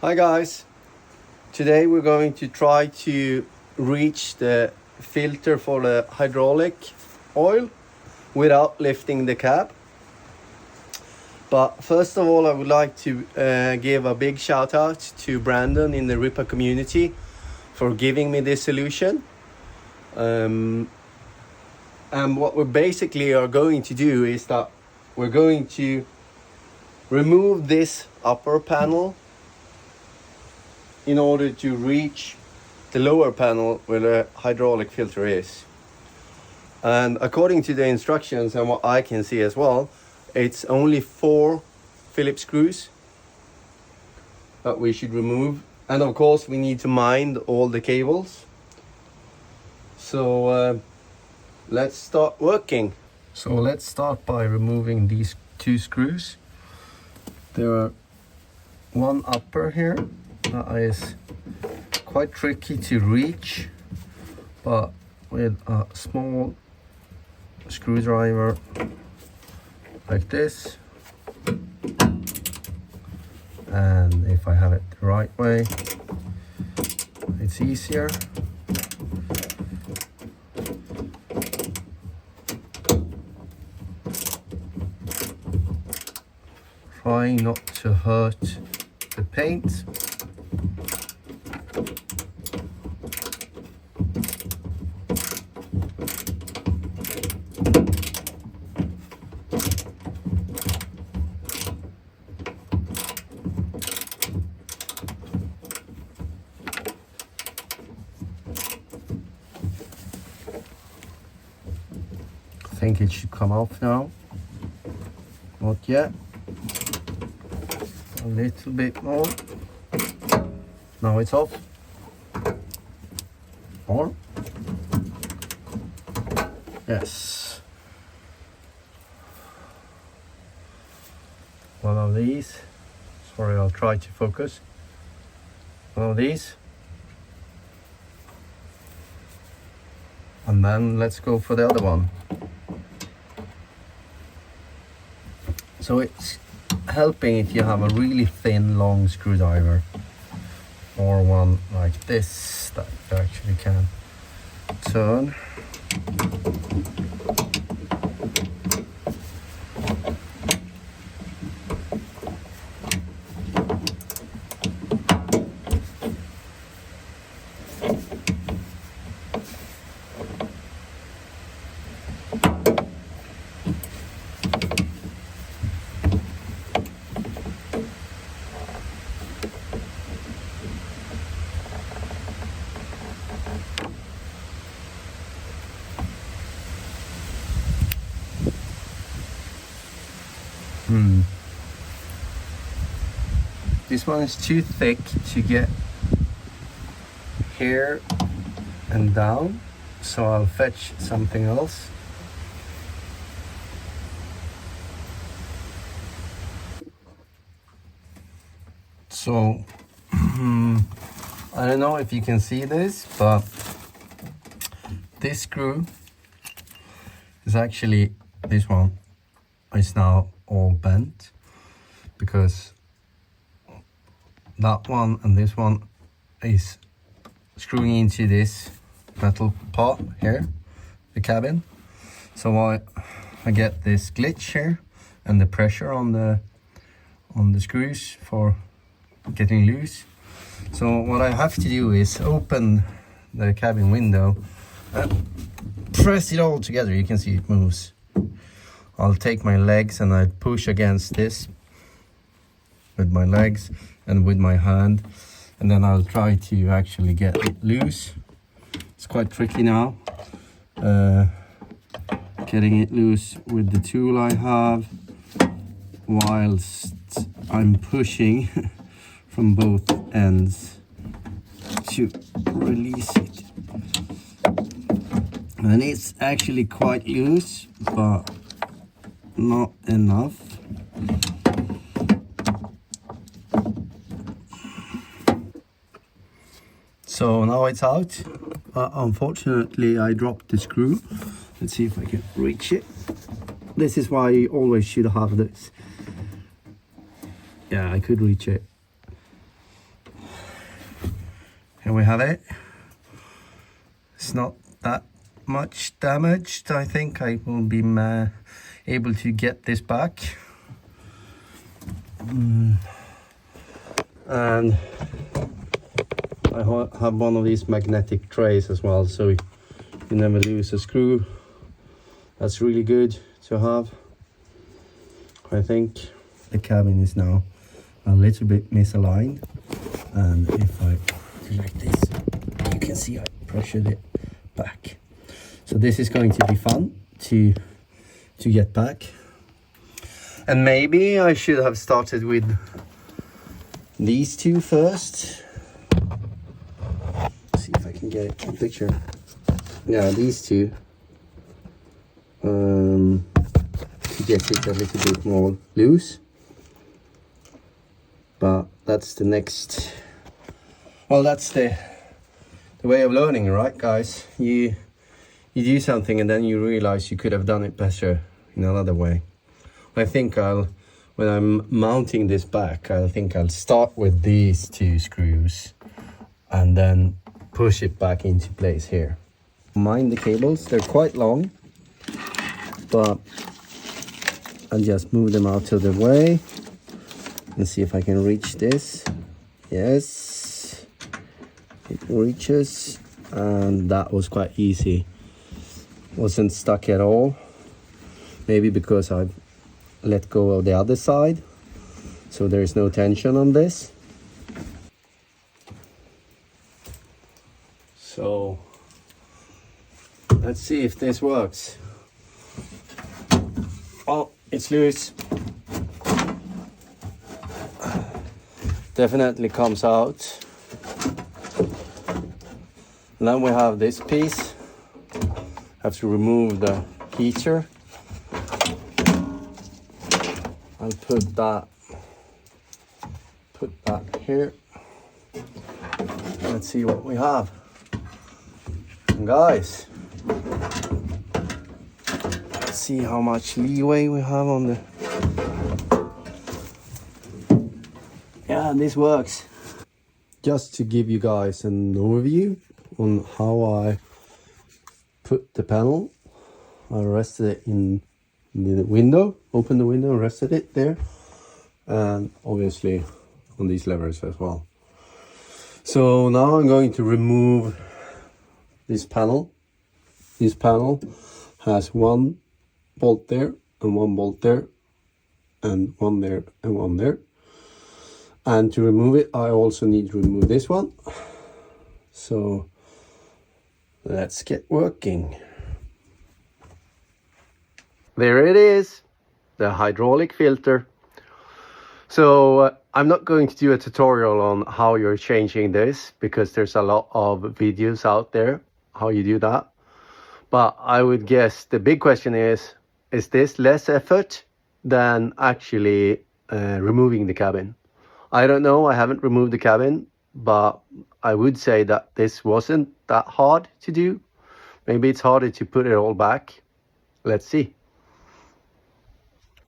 Hi guys, today we're going to try to reach the filter for the hydraulic oil without lifting the cab. But first of all, I would like to give a big shout out to Brandon in the Rippa community for giving me this solution. And what we basically are going to do is that we're going to remove this upper panel in order to reach the lower panel where the hydraulic filter is. And according to the instructions and what I can see as well, it's only 4 Phillips screws that we should remove. And of course we need to mind all the cables. So let's start working. So let's start by removing these 2 screws. There are one upper here that is quite tricky to reach, but with a small screwdriver like this, and if I have it the right way, it's easier. Trying not to hurt the paint. I think it should come off now. Not yet. A little bit more. Now it's off. More. Yes. One of these. Sorry, I'll try to focus. One of these. And then let's go for the other one. So it's helping if you have a really thin, long screwdriver, or one like this that you actually can turn. This one is too thick to get here and down, so I'll fetch something else. So I don't know if you can see this, but this screw is actually, this one is now all bent because that one and this one is screwing into this metal part here, the cabin. So I get this glitch here and the pressure on the screws for getting loose. So what I have to do is open the cabin window and press it all together. You can see it moves. I'll take my legs and I push against this with my legs and with my hand, and then I'll try to actually get it loose. It's quite tricky now, getting it loose with the tool I have whilst I'm pushing from both ends to release it. And it's actually quite loose, but not enough. So now it's out. Unfortunately, I dropped the screw. Let's see if I can reach it. This is why you always should have this. Yeah, I could reach it. here we have it. It's not that much damaged. I think I will be able to get this back. And I have one of these magnetic trays as well, so you never lose a screw. That's really good to have. I think the cabin is now a little bit misaligned, and if I do like this, you can see I pressured it back. So this is going to be fun to get back. And maybe I should have started with these two first. See if I can get a picture. Yeah, these two. To get it a little bit more loose. But that's the next. Well, that's the way of learning, right, guys? You do something and then you realize you could have done it better in another way. I think when I'm mounting this back, I think I'll start with these two screws and then push it back into place here. Mind the cables, they're quite long, but I'll just move them out of the way and see if I can reach this. Yes, it reaches, and that was quite easy. Wasn't stuck at all. Maybe because I've let go of the other side, so there is no tension on this. So let's see if this works. Oh, it's loose. Definitely comes out. And then we have this piece. Have to remove the heater. I'll put that here. Let's see what we have. And guys, let's see how much leeway we have on the. Yeah, this works. Just to give you guys an overview on how I put the panel, I rested it in the window, opened the window and rested it there, and obviously on these levers as well. So now I'm going to remove this panel. This panel has one bolt there and one bolt there and one there and one there. And to remove it, I also need to remove this one. So let's get working. There it is, the hydraulic filter. So I'm not going to do a tutorial on how you're changing this, because there's a lot of videos out there how you do that. But I would guess the big question is this less effort than actually removing the cabin? I don't know, I haven't removed the cabin, but I would say that this wasn't that hard to do. Maybe it's harder to put it all back. Let's see.